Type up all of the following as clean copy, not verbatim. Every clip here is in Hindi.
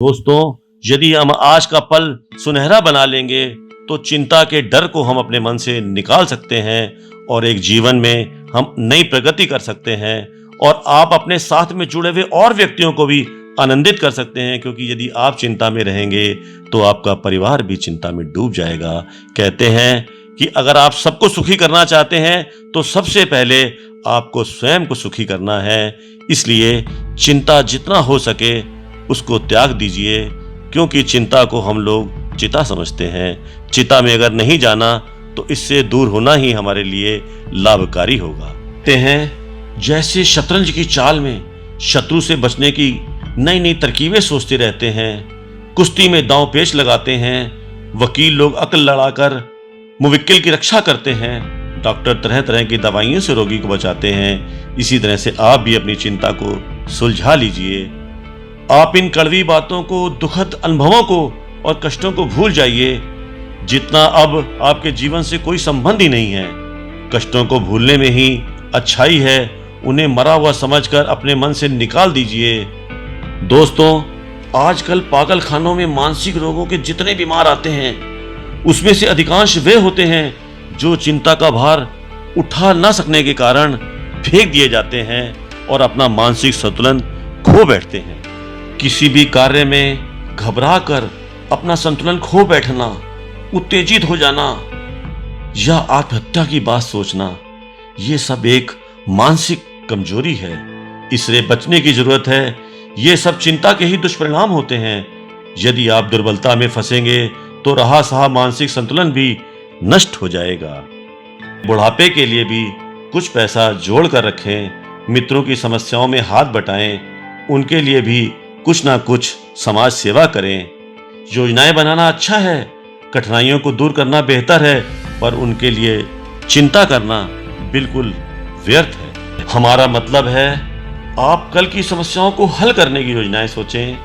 दोस्तों, यदि हम आज का पल सुनहरा बना लेंगे तो चिंता के डर को हम अपने मन से निकाल सकते हैं और एक जीवन में हम नई प्रगति कर सकते हैं। और आप अपने साथ में जुड़े हुए और व्यक्तियों को भी आनंदित कर सकते हैं, क्योंकि यदि आप चिंता में रहेंगे तो आपका परिवार भी चिंता में डूब जाएगा। कहते हैं कि अगर आप सबको सुखी करना चाहते हैं तो सबसे पहले आपको स्वयं को सुखी करना है। इसलिए चिंता जितना हो सके उसको त्याग दीजिए, क्योंकि चिंता को हम लोग चिता समझते हैं। चिता में अगर नहीं जाना तो इससे दूर होना ही हमारे लिए लाभकारी होगा। कहते हैं जैसे शतरंज की चाल में शत्रु से बचने की नई नई तरकीबें सोचते रहते हैं, कुश्ती में दांव पेच लगाते हैं, वकील लोग अक्ल लड़ाकर मुवक्किल की रक्षा करते हैं, डॉक्टर तरह तरह की दवाइयों से रोगी को बचाते हैं। इसी तरह से आप भी अपनी चिंता को सुलझा लीजिए। आप इन कड़वी बातों को, दुखद अनुभवों को और कष्टों को भूल जाइए। जितना अब आपके जीवन से कोई संबंध ही नहीं है, कष्टों को भूलने में ही अच्छाई है। उन्हें मरा हुआ समझकर अपने मन से निकाल दीजिए। दोस्तों, आजकल पागल खानों में मानसिक रोगों के जितने बीमार आते हैं उसमें से अधिकांश वे होते हैं जो चिंता का भार उठा न सकने के कारण फेंक दिए जाते हैं और अपना मानसिक संतुलन खो बैठते हैं। किसी भी कार्य में घबरा कर अपना संतुलन खो बैठना, उत्तेजित हो जाना या आत्महत्या की बात सोचना, ये सब एक मानसिक कमजोरी है। इससे बचने की जरूरत है। ये सब चिंता के ही दुष्परिणाम होते हैं। यदि आप दुर्बलता में फंसेंगे तो रहा सहा मानसिक संतुलन भी नष्ट हो जाएगा। बुढ़ापे के लिए भी कुछ पैसा जोड़ कर रखें, मित्रों की समस्याओं में हाथ बटाएं, उनके लिए भी कुछ ना कुछ समाज सेवा करें। योजनाएं बनाना अच्छा है, कठिनाइयों को दूर करना बेहतर है, पर उनके लिए चिंता करना बिल्कुल व्यर्थ है। हमारा मतलब है आप कल की समस्याओं को हल करने की योजनाएं सोचें,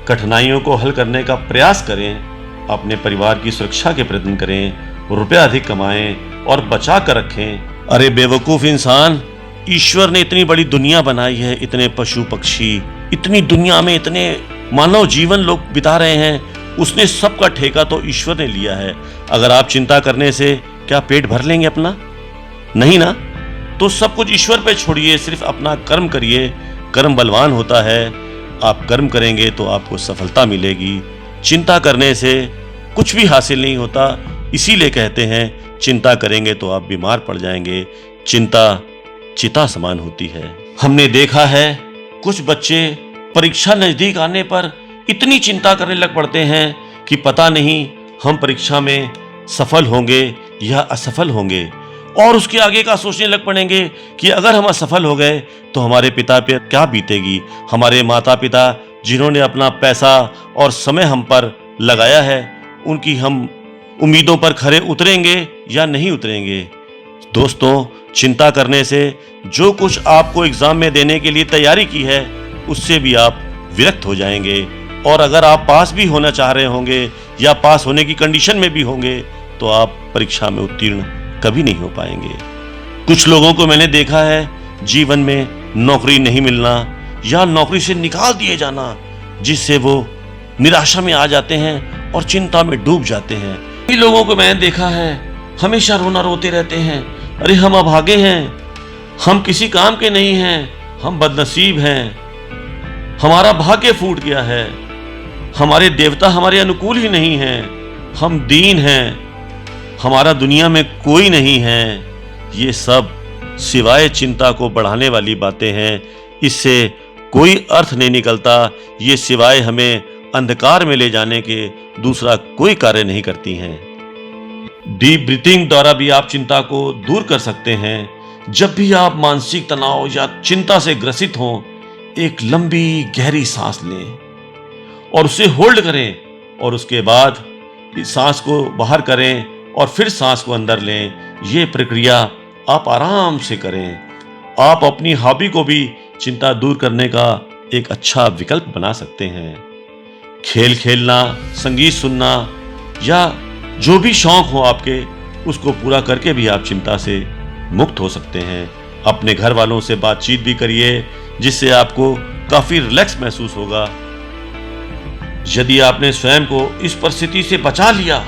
कठिनाइयों को हल करने का प्रयास करें, अपने परिवार की सुरक्षा के प्रयत्न करें, रुपया अधिक कमाएं और बचा कर रखें। अरे बेवकूफ इंसान, ईश्वर ने इतनी बड़ी दुनिया बनाई है, इतने पशु पक्षी, इतनी दुनिया में इतने मानव जीवन लोग बिता रहे हैं, उसने सबका ठेका तो ईश्वर ने लिया है। अगर आप चिंता करने से क्या पेट भर लेंगे अपना? नहीं ना। तो सब कुछ ईश्वर पे छोड़िए, सिर्फ अपना कर्म करिए। कर्म बलवान होता है। आप कर्म करेंगे तो आपको सफलता मिलेगी। चिंता करने से कुछ भी हासिल नहीं होता। इसीलिए कहते हैं चिंता करेंगे तो आप बीमार पड़ जाएंगे। चिंता चिता समान होती है। हमने देखा है कुछ बच्चे परीक्षा नजदीक आने पर इतनी चिंता करने लग पड़ते हैं कि पता नहीं हम परीक्षा में सफल होंगे या असफल होंगे, और उसके आगे का सोचने लग पड़ेंगे कि अगर हम असफल हो गए तो हमारे पिता पर क्या बीतेगी। हमारे माता पिता जिन्होंने अपना पैसा और समय हम पर लगाया है, उनकी हम उम्मीदों पर खरे उतरेंगे या नहीं उतरेंगे। दोस्तों, चिंता करने से जो कुछ आपको एग्जाम में देने के लिए तैयारी की है उससे भी आप विरक्त हो जाएंगे। और अगर आप पास भी होना चाह रहे होंगे या पास होने की कंडीशन में भी होंगे तो आप परीक्षा में उत्तीर्ण कभी नहीं हो पाएंगे। कुछ लोगों को मैंने देखा है जीवन में नौकरी नहीं मिलना या नौकरी से निकाल दिए जाना, जिससे वो निराशा में आ जाते हैं और चिंता में डूब जाते हैं। कई लोगों को मैंने देखा है हमेशा रोना रोते रहते हैं, अरे हम अभागे हैं, हम किसी काम के नहीं हैं, हम बदनसीब हैं, हमारा भाग्य फूट गया है, हमारे देवता हमारे अनुकूल ही नहीं हैं, हम दीन हैं, हमारा दुनिया में कोई नहीं है। ये सब सिवाय चिंता को बढ़ाने वाली बातें हैं। इससे कोई अर्थ नहीं निकलता। ये सिवाय हमें अंधकार में ले जाने के दूसरा कोई कार्य नहीं करती हैं। डीप ब्रीथिंग द्वारा भी आप चिंता को दूर कर सकते हैं। जब भी आप मानसिक तनाव या चिंता से ग्रसित हों, एक लंबी गहरी सांस लें और उसे होल्ड करें, और उसके बाद इस सांस को बाहर करें और फिर सांस को अंदर लें। ये प्रक्रिया आप आराम से करें। आप अपनी हॉबी को भी चिंता दूर करने का एक अच्छा विकल्प बना सकते हैं। खेल खेलना, संगीत सुनना या जो भी शौक हो आपके, उसको पूरा करके भी आप चिंता से मुक्त हो सकते हैं। अपने घर वालों से बातचीत भी करिए, जिससे आपको काफी रिलैक्स महसूस होगा। यदि आपने स्वयं को इस परिस्थिति से बचा लिया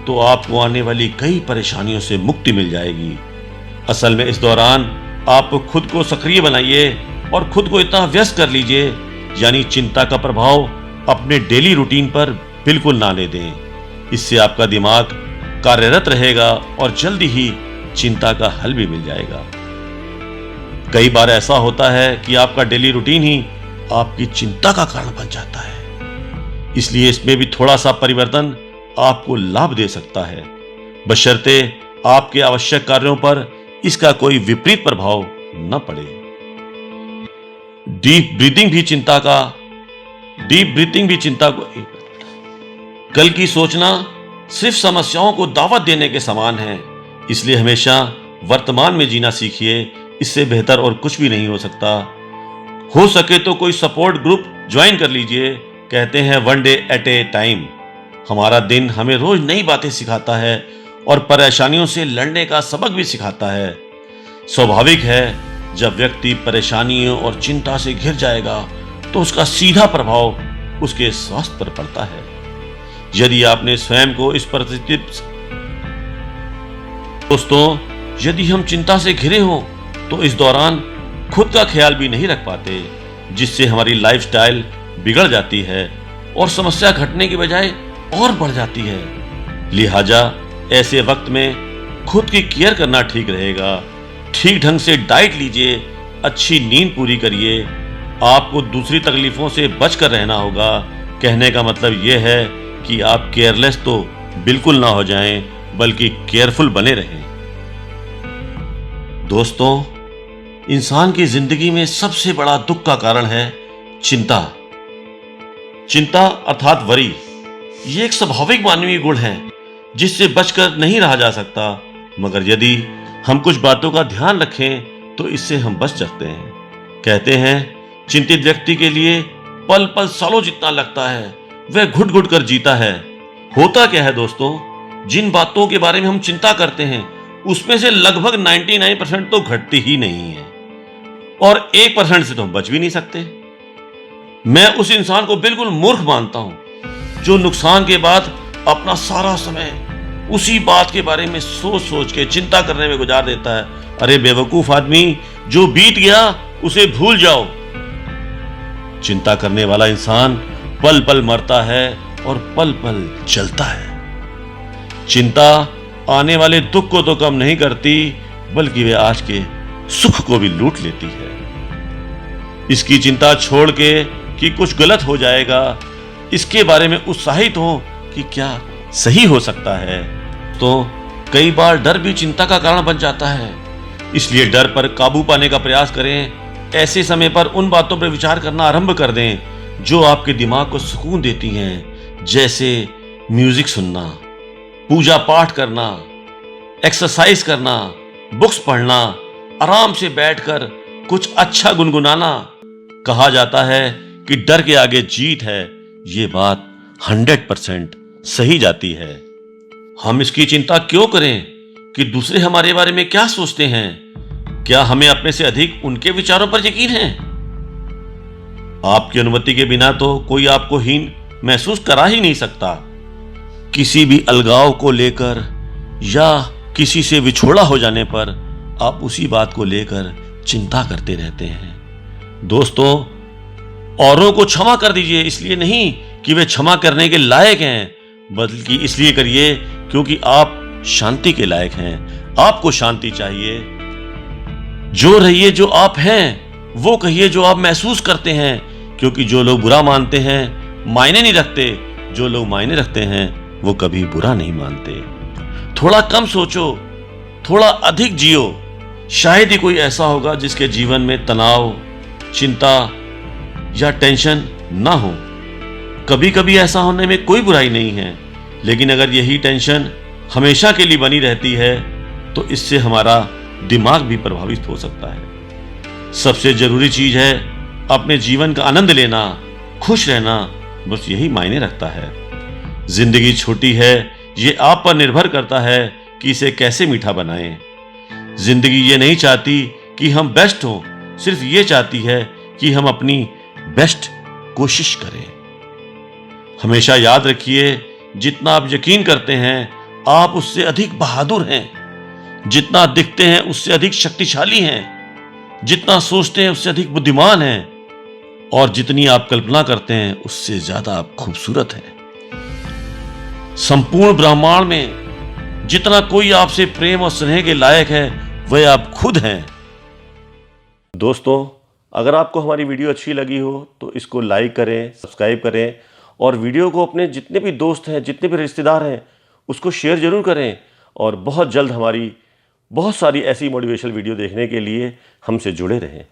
तो आपको आने वाली कई परेशानियों से मुक्ति मिल जाएगी। असल में इस दौरान आप खुद को सक्रिय बनाइए और खुद को इतना व्यस्त कर लीजिए, यानी चिंता का प्रभाव अपने डेली रूटीन पर बिल्कुल ना ले दें। इससे आपका दिमाग कार्यरत रहेगा और जल्दी ही चिंता का हल भी मिल जाएगा। कई बार ऐसा होता है कि आपका डेली रूटीन ही आपकी चिंता का कारण बन जाता है, इसलिए इसमें भी थोड़ा सा परिवर्तन आपको लाभ दे सकता है, बशर्ते आपके आवश्यक कार्यों पर इसका कोई विपरीत प्रभाव न पड़े। डीप ब्रीथिंग भी चिंता को कल की सोचना सिर्फ समस्याओं को दावत देने के समान है, इसलिए हमेशा वर्तमान में जीना सीखिए। इससे बेहतर और कुछ भी नहीं हो सकता। हो सके तो कोई सपोर्ट ग्रुप ज्वाइन कर लीजिए। कहते हैं one day at A time. हमारा दिन हमें रोज नई बातें सिखाता है और परेशानियों से लड़ने का सबक भी सिखाता है। स्वाभाविक है, जब व्यक्ति परेशानियों और चिंता से घिर जाएगा तो उसका सीधा प्रभाव उसके स्वास्थ्य पर पड़ता है। यदि आपने स्वयं को इस परिस्थिति दोस्तों, यदि हम चिंता से घिरे हों तो इस दौरान खुद का ख्याल भी नहीं रख पाते, जिससे हमारी लाइफस्टाइल बिगड़ जाती है और समस्या घटने की बजाय और बढ़ जाती है। लिहाजा ऐसे वक्त में खुद की केयर करना ठीक रहेगा। ठीक ढंग से डाइट लीजिए, अच्छी नींद पूरी करिए। आपको दूसरी तकलीफों से बचकर रहना होगा। कहने का मतलब यह है कि आप केयरलेस तो बिल्कुल ना हो जाएं, बल्कि केयरफुल बने रहें। दोस्तों, इंसान की जिंदगी में सबसे बड़ा दुख का कारण है चिंता। चिंता अर्थात वरी, ये एक स्वाभाविक मानवीय गुण है जिससे बचकर नहीं रहा जा सकता, मगर यदि हम कुछ बातों का ध्यान रखें तो इससे हम बच सकते हैं। कहते हैं चिंतित व्यक्ति के लिए पल पल सालों जितना लगता है, वह घुट घुट कर जीता है। होता क्या है दोस्तों, जिन बातों के बारे में हम चिंता करते हैं उसमें से लगभग 99% तो घटती ही नहीं है और 1% से तो हम बच भी नहीं सकते। मैं उस इंसान को बिल्कुल मूर्ख मानता हूं जो नुकसान के बाद अपना सारा समय उसी बात के बारे में सोच सोच के चिंता करने में गुजार देता है। अरे बेवकूफ आदमी, जो बीत गया उसे भूल जाओ। चिंता करने वाला इंसान पल पल मरता है और पल पल जलता है। चिंता आने वाले दुख को तो कम नहीं करती, बल्कि वे आज के सुख को भी लूट लेती है। इसकी चिंता छोड़ के कि कुछ गलत हो जाएगा, इसके बारे में उत्साहित हो कि क्या सही हो सकता है। तो कई बार डर भी चिंता का कारण बन जाता है, इसलिए डर पर काबू पाने का प्रयास करें। ऐसे समय पर उन बातों पर विचार करना आरंभ कर दें जो आपके दिमाग को सुकून देती हैं, जैसे म्यूजिक सुनना, पूजा पाठ करना, एक्सरसाइज करना, बुक्स पढ़ना, आराम से बैठकर कुछ अच्छा गुनगुनाना। कहा जाता है कि डर के आगे जीत है। ये बात 100% सही जाती है। हम इसकी चिंता क्यों करें कि दूसरे हमारे बारे में क्या सोचते हैं? क्या हमें अपने से अधिक उनके विचारों पर यकीन है? आपकी अनुमति के बिना तो कोई आपको हीन महसूस करा ही नहीं सकता। किसी भी अलगाव को लेकर या किसी से विछोड़ा हो जाने पर आप उसी बात को लेकर चिंता करते रहते हैं। दोस्तों, औरों को क्षमा कर दीजिए, इसलिए नहीं कि वे क्षमा करने के लायक हैं, बल्कि इसलिए करिए क्योंकि आप शांति के लायक हैं। आपको शांति चाहिए। जो रहिए जो आप हैं, वो कहिए जो आप महसूस करते हैं, क्योंकि जो लोग बुरा मानते हैं मायने नहीं रखते, जो लोग मायने रखते हैं वो कभी बुरा नहीं मानते। थोड़ा कम सोचो, थोड़ा अधिक जियो। शायद ही कोई ऐसा होगा जिसके जीवन में तनाव, चिंता या टेंशन ना हो। कभी कभी ऐसा होने में कोई बुराई नहीं है, लेकिन अगर यही टेंशन हमेशा के लिए बनी रहती है तो इससे हमारा दिमाग भी प्रभावित हो सकता है। सबसे जरूरी चीज है अपने जीवन का आनंद लेना, खुश रहना, बस यही मायने रखता है। जिंदगी छोटी है, ये आप पर निर्भर करता है कि इसे कैसे मीठा बनाएं। जिंदगी ये नहीं चाहती कि हम बेस्ट हों, सिर्फ ये चाहती है कि हम अपनी बेस्ट कोशिश करें। हमेशा याद रखिए, जितना आप यकीन करते हैं आप उससे अधिक बहादुर हैं, जितना दिखते हैं उससे अधिक शक्तिशाली हैं, जितना सोचते हैं उससे अधिक बुद्धिमान हैं, और जितनी आप कल्पना करते हैं उससे ज्यादा आप खूबसूरत हैं। संपूर्ण ब्रह्मांड में जितना कोई आपसे प्रेम और स्नेह के लायक है वह आप खुद हैं। दोस्तों, अगर आपको हमारी वीडियो अच्छी लगी हो तो इसको लाइक करें, सब्सक्राइब करें, और वीडियो को अपने जितने भी दोस्त हैं, जितने भी रिश्तेदार हैं, उसको शेयर जरूर करें। और बहुत जल्द हमारी बहुत सारी ऐसी मोटिवेशनल वीडियो देखने के लिए हमसे जुड़े रहें।